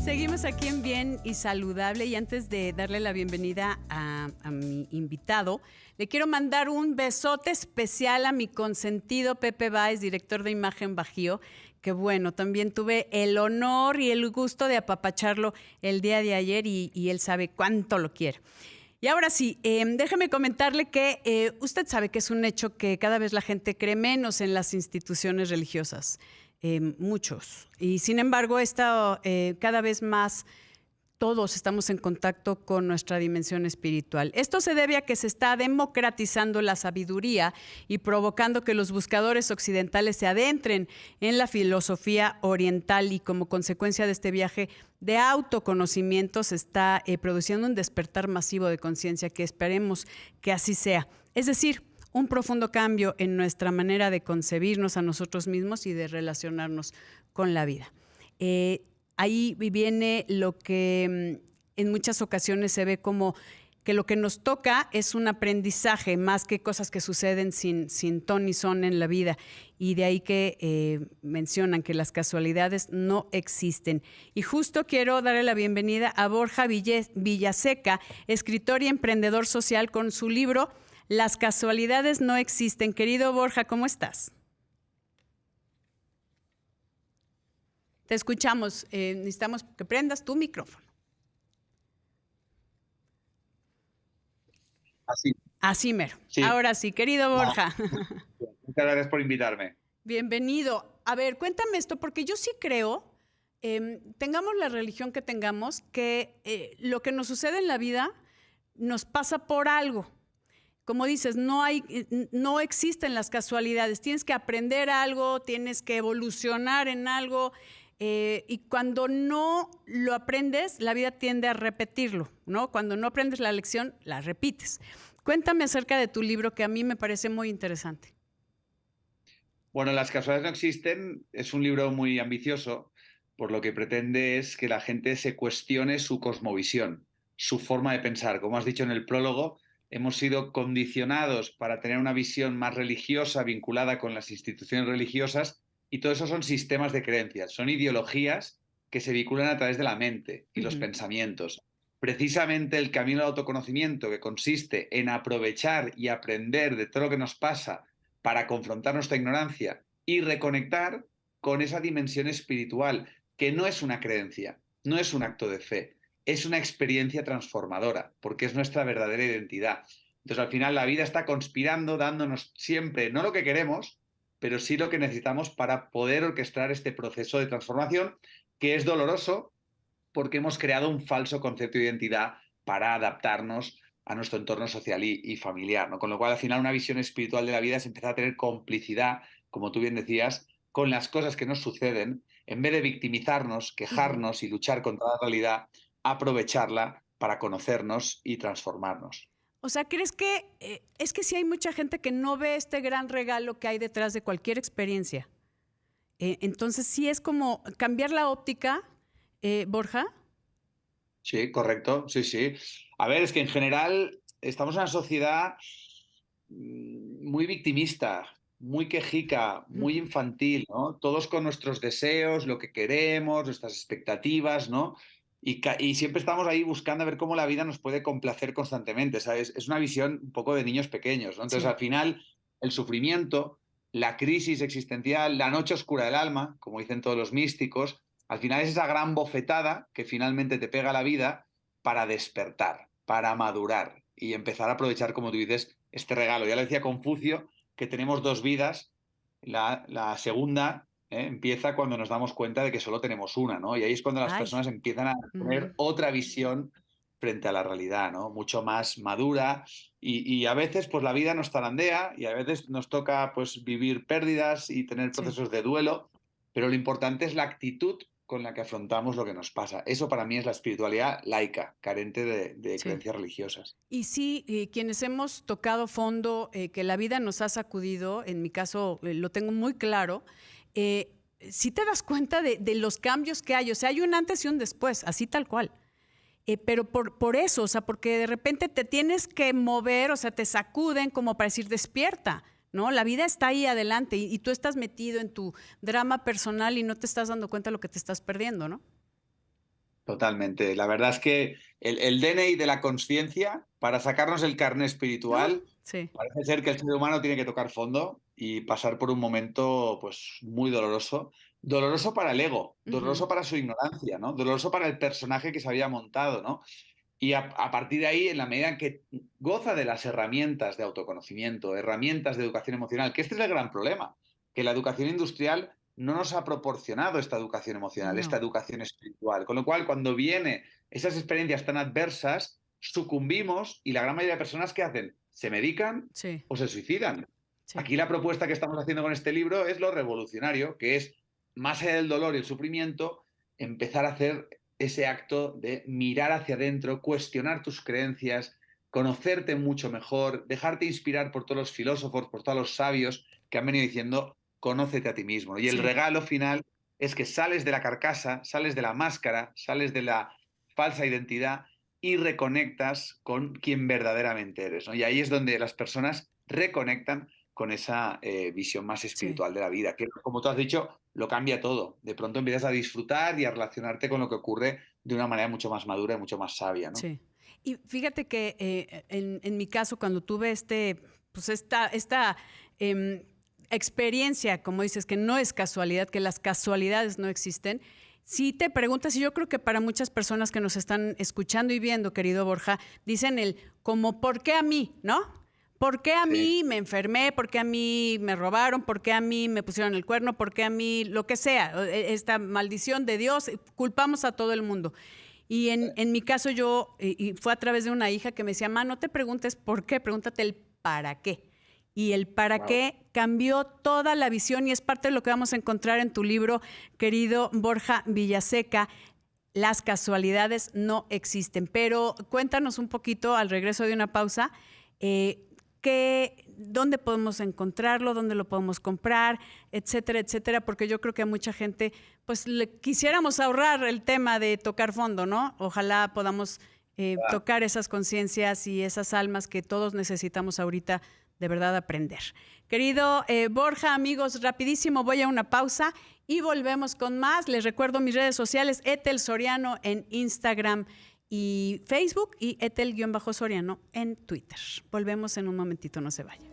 Seguimos aquí en Bien y Saludable y antes de darle la bienvenida a mi invitado, le quiero mandar un besote especial a mi consentido Pepe Báez, director de Imagen Bajío, que bueno, también tuve el honor y el gusto de apapacharlo el día de ayer y él sabe cuánto lo quiero. Y ahora sí, déjeme comentarle que usted sabe que es un hecho que cada vez la gente cree menos en las instituciones religiosas. Muchos. Y sin embargo, cada vez más todos estamos en contacto con nuestra dimensión espiritual. Esto se debe a que se está democratizando la sabiduría y provocando que los buscadores occidentales se adentren en la filosofía oriental y como consecuencia de este viaje de autoconocimiento se está produciendo un despertar masivo de conciencia que esperemos que así sea. Es decir, un profundo cambio en nuestra manera de concebirnos a nosotros mismos y de relacionarnos con la vida. Ahí viene lo que en muchas ocasiones se ve como que lo que nos toca es un aprendizaje más que cosas que suceden sin ton ni son en la vida. Y de ahí que mencionan que las casualidades no existen. Y justo quiero darle la bienvenida a Borja Villaseca, escritor y emprendedor social, con su libro Las casualidades no existen. Querido Borja, ¿cómo estás? Te escuchamos. Necesitamos que prendas tu micrófono. Así. Así mero. Sí. Ahora sí, querido Borja. Muchas gracias por invitarme. Bienvenido. A ver, cuéntame esto, porque yo sí creo, tengamos la religión que tengamos, que lo que nos sucede en la vida nos pasa por algo. Como dices, no existen las casualidades. Tienes que aprender algo, tienes que evolucionar en algo. Y cuando no lo aprendes, la vida tiende a repetirlo, ¿no? Cuando no aprendes la lección, la repites. Cuéntame acerca de tu libro, que a mí me parece muy interesante. Bueno, Las casualidades no existen es un libro muy ambicioso, por lo que pretende es que la gente se cuestione su cosmovisión, su forma de pensar. Como has dicho en el prólogo, hemos sido condicionados para tener una visión más religiosa vinculada con las instituciones religiosas y todo eso son sistemas de creencias, son ideologías que se vinculan a través de la mente y los pensamientos. Precisamente el camino al autoconocimiento, que consiste en aprovechar y aprender de todo lo que nos pasa para confrontar nuestra ignorancia y reconectar con esa dimensión espiritual, que no es una creencia, no es un acto de fe, es una experiencia transformadora, porque es nuestra verdadera identidad. Entonces, al final, la vida está conspirando, dándonos siempre, no lo que queremos, pero sí lo que necesitamos para poder orquestar este proceso de transformación, que es doloroso porque hemos creado un falso concepto de identidad para adaptarnos a nuestro entorno social y familiar, ¿no? Con lo cual, al final, una visión espiritual de la vida es empezar a tener complicidad, como tú bien decías, con las cosas que nos suceden, en vez de victimizarnos, quejarnos y luchar contra la realidad, aprovecharla para conocernos y transformarnos. O sea, ¿crees que es que sí hay mucha gente que no ve este gran regalo que hay detrás de cualquier experiencia? Entonces sí es como cambiar la óptica, Borja. Sí, correcto, sí, sí. A ver, es que en general estamos en una sociedad muy victimista, muy quejica, muy infantil, ¿no? Todos con nuestros deseos, lo que queremos, nuestras expectativas, ¿no? Y siempre estamos ahí buscando a ver cómo la vida nos puede complacer constantemente, ¿sabes? Es una visión un poco de niños pequeños, ¿no? Entonces, Sí. al final, el sufrimiento, la crisis existencial, la noche oscura del alma, como dicen todos los místicos, al final es esa gran bofetada que finalmente te pega la vida para despertar, para madurar y empezar a aprovechar, como tú dices, este regalo. Ya le decía Confucio que tenemos dos vidas. La segunda empieza cuando nos damos cuenta de que solo tenemos una, ¿no? Y ahí es cuando las Ay. personas empiezan a tener otra visión frente a la realidad, ¿no? Mucho más madura y a veces pues la vida nos zarandea y a veces nos toca pues vivir pérdidas y tener Sí. procesos de duelo, pero lo importante es la actitud con la que afrontamos lo que nos pasa. Eso para mí es la espiritualidad laica, carente de Sí. creencias religiosas. Y sí, quienes hemos tocado fondo, que la vida nos ha sacudido, en mi caso lo tengo muy claro, sí te das cuenta de los cambios que hay. O sea, hay un antes y un después, así tal cual. Pero por eso, o sea, porque de repente te tienes que mover, o sea, te sacuden como para decir despierta, ¿no? La vida está ahí adelante y tú estás metido en tu drama personal y no te estás dando cuenta de lo que te estás perdiendo, ¿no? Totalmente. La verdad es que el DNI de la conciencia, para sacarnos el carné ¿No? espiritual, Sí. parece ser que el ser humano tiene que tocar fondo y pasar por un momento pues muy doloroso. Doloroso para el ego, Ujú. doloroso para su ignorancia, ¿no? Doloroso para el personaje que se había montado, ¿no? Y a partir de ahí, en la medida en que goza de las herramientas de autoconocimiento, herramientas de educación emocional, que este es el gran problema, que la educación industrial no nos ha proporcionado esta educación emocional, esta No. educación espiritual. Con lo cual, cuando vienen esas experiencias tan adversas, sucumbimos y la gran mayoría de personas, ¿qué hacen? Se medican Sí, o se suicidan. sí, Aquí la propuesta que estamos haciendo con este libro es lo revolucionario, que es, más allá del dolor y el sufrimiento, empezar a hacer ese acto de mirar hacia adentro, cuestionar tus creencias, conocerte mucho mejor, dejarte inspirar por todos los filósofos, por todos los sabios que han venido diciendo, conócete a ti mismo. Y el sí, regalo final es que sales de la carcasa, sales de la máscara, sales de la falsa identidad y reconectas con quien verdaderamente eres, ¿no? Y ahí es donde las personas reconectan con esa visión más sí. espiritual de la vida, que como tú has dicho, lo cambia todo. De pronto empiezas a disfrutar y a relacionarte con lo que ocurre de una manera mucho más madura y mucho más sabia, ¿no? Sí. Y fíjate que en mi caso, cuando tuve pues esta em, experiencia, como dices, que no es casualidad, que las casualidades no existen, si te preguntas, y yo creo que para muchas personas que nos están escuchando y viendo, querido Borja, dicen como, ¿por qué a mí? ¿No? ¿Por qué a Sí, mí me enfermé? ¿Por qué a mí me robaron? ¿Por qué a mí me pusieron el cuerno? ¿Por qué a mí lo que sea? Esta maldición de Dios, culpamos a todo el mundo. Y en mi caso y fue a través de una hija que me decía, no te preguntes por qué, pregúntate el para qué. Y el para wow. qué cambió toda la visión y es parte de lo que vamos a encontrar en tu libro, querido Borja Villaseca. Las casualidades no existen. Pero cuéntanos un poquito al regreso de una pausa, eh, dónde podemos encontrarlo, dónde lo podemos comprar, etcétera, etcétera, porque yo creo que a mucha gente, pues le quisiéramos ahorrar el tema de tocar fondo, ¿no? Ojalá podamos tocar esas conciencias y esas almas que todos necesitamos ahorita de verdad aprender. Querido Borja, amigos, rapidísimo voy a una pausa y volvemos con más. Les recuerdo mis redes sociales, Etel Soriano en Instagram y Facebook y Etel-Soriano en Twitter. Volvemos en un momentito, no se vaya.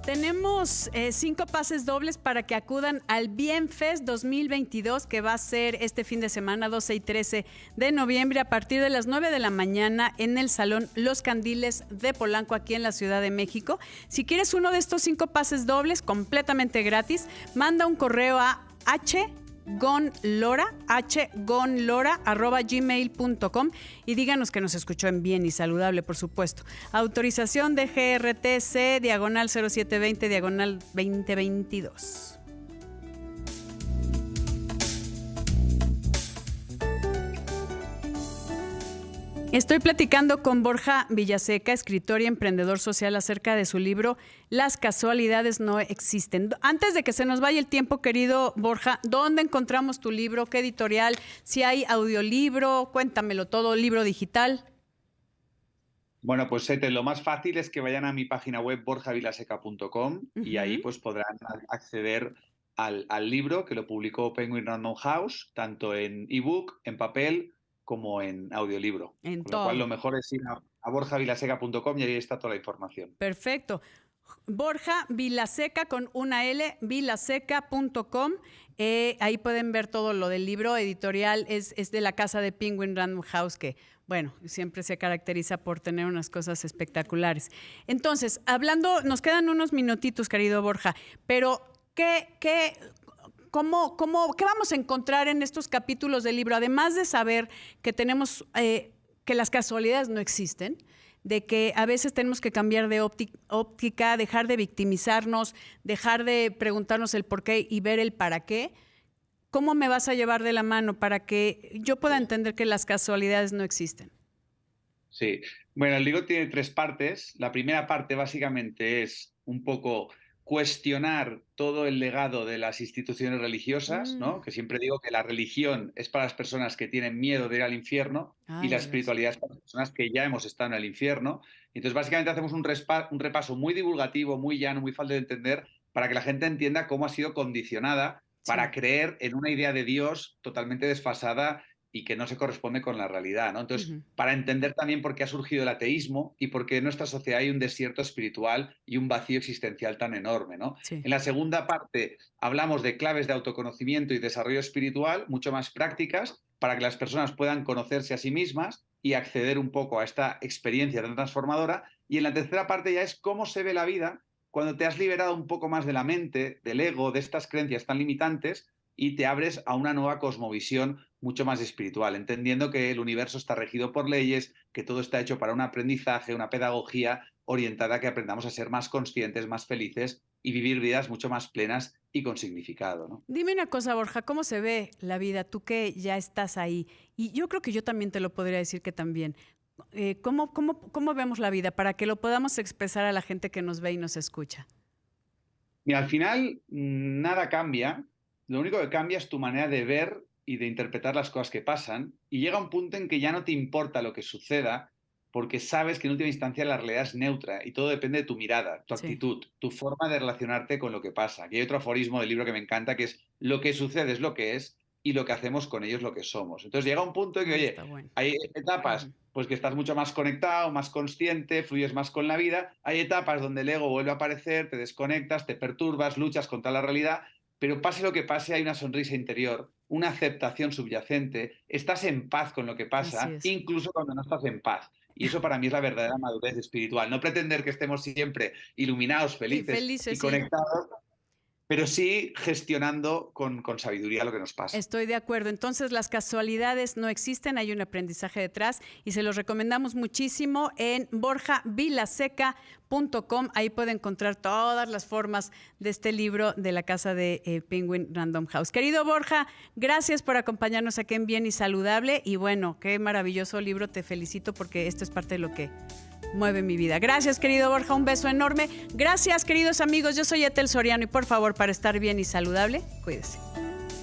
Tenemos 5 pases dobles para que acudan al Bienfest 2022, que va a ser este fin de semana, 12 y 13 de noviembre, a partir de las 9 de la mañana en el Salón Los Candiles de Polanco, aquí en la Ciudad de México. Si quieres uno de estos 5 pases dobles completamente gratis, manda un correo a hgonlora@gmail.com y díganos que nos escuchó en Bien y Saludable, por supuesto. Autorización de GRTC /0720/2022. Estoy platicando con Borja Villaseca, escritor y emprendedor social, acerca de su libro Las casualidades no existen. Antes de que se nos vaya el tiempo, querido Borja, ¿dónde encontramos tu libro? ¿Qué editorial? Si hay audiolibro, cuéntamelo todo, libro digital. Bueno, pues lo más fácil es que vayan a mi página web borjavilaseca.com y ahí Uh-huh. pues podrán acceder al libro que lo publicó Penguin Random House, tanto en ebook, en papel, como en audiolibro. En Con lo cual lo todo. mejor es ir a borjavilaseca.com y ahí está toda la información. Perfecto. Borja Vilaseca con una L, vilaseca.com. Ahí pueden ver todo lo del libro editorial. Es de la casa de Penguin Random House, que, bueno, siempre se caracteriza por tener unas cosas espectaculares. Entonces, nos quedan unos minutitos, querido Borja, pero ¿qué vamos a encontrar en estos capítulos del libro? Además de saber que tenemos, que las casualidades no existen, de que a veces tenemos que cambiar de óptica, dejar de victimizarnos, dejar de preguntarnos el por qué y ver el para qué. ¿Cómo me vas a llevar de la mano para que yo pueda entender que las casualidades no existen? Sí, bueno, el libro tiene 3 partes. La primera parte básicamente es un poco cuestionar todo el legado de las instituciones religiosas, ¿no? Que siempre digo que la religión es para las personas que tienen miedo de ir al infierno y la Ay, Dios. espiritualidad es para las personas que ya hemos estado en el infierno. Entonces, básicamente hacemos un repaso muy divulgativo, muy llano, muy fácil de entender, para que la gente entienda cómo ha sido condicionada para Sí. creer en una idea de Dios totalmente desfasada y que no se corresponde con la realidad, ¿no? Entonces, Ujú. para entender también por qué ha surgido el ateísmo y por qué en nuestra sociedad hay un desierto espiritual y un vacío existencial tan enorme, ¿no? Sí. En la segunda parte hablamos de claves de autoconocimiento y desarrollo espiritual, mucho más prácticas, para que las personas puedan conocerse a sí mismas y acceder un poco a esta experiencia tan transformadora. Y en la tercera parte ya es cómo se ve la vida cuando te has liberado un poco más de la mente, del ego, de estas creencias tan limitantes y te abres a una nueva cosmovisión mucho más espiritual, entendiendo que el universo está regido por leyes, que todo está hecho para un aprendizaje, una pedagogía orientada a que aprendamos a ser más conscientes, más felices y vivir vidas mucho más plenas y con significado, ¿no? Dime una cosa, Borja, ¿cómo se ve la vida? Tú que ya estás ahí. Y yo creo que yo también te lo podría decir que también. ¿Cómo vemos la vida para que lo podamos expresar a la gente que nos ve y nos escucha? Y al final nada cambia, lo único que cambia es tu manera de ver y de interpretar las cosas que pasan y llega un punto en que ya no te importa lo que suceda porque sabes que en última instancia la realidad es neutra y todo depende de tu mirada, tu Sí. actitud, tu forma de relacionarte con lo que pasa. Aquí hay otro aforismo del libro que me encanta que es lo que sucede es lo que es y lo que hacemos con ello es lo que somos. Entonces llega un punto en que, Ah, oye, está bueno. hay etapas Ujú. pues que estás mucho más conectado, más consciente, fluyes más con la vida. Hay etapas donde el ego vuelve a aparecer, te desconectas, te perturbas, luchas contra la realidad, pero pase lo que pase, hay una sonrisa interior, una aceptación subyacente, estás en paz con lo que Así pasa, es. incluso cuando no estás en paz. Y eso para mí es la verdadera madurez espiritual. No pretender que estemos siempre iluminados, Y felices y felices, sí. conectados, pero sí gestionando con sabiduría lo que nos pasa. Estoy de acuerdo. Entonces, las casualidades no existen, hay un aprendizaje detrás y se los recomendamos muchísimo en borjavilaseca.com. Ahí puede encontrar todas las formas de este libro de la casa de Penguin Random House. Querido Borja, gracias por acompañarnos aquí en Bien y Saludable. Y bueno, qué maravilloso libro. Te felicito porque esto es parte de lo que mueve mi vida. Gracias, querido Borja. Un beso enorme. Gracias, queridos amigos. Yo soy Ethel Soriano y por favor, para estar bien y saludable, cuídese.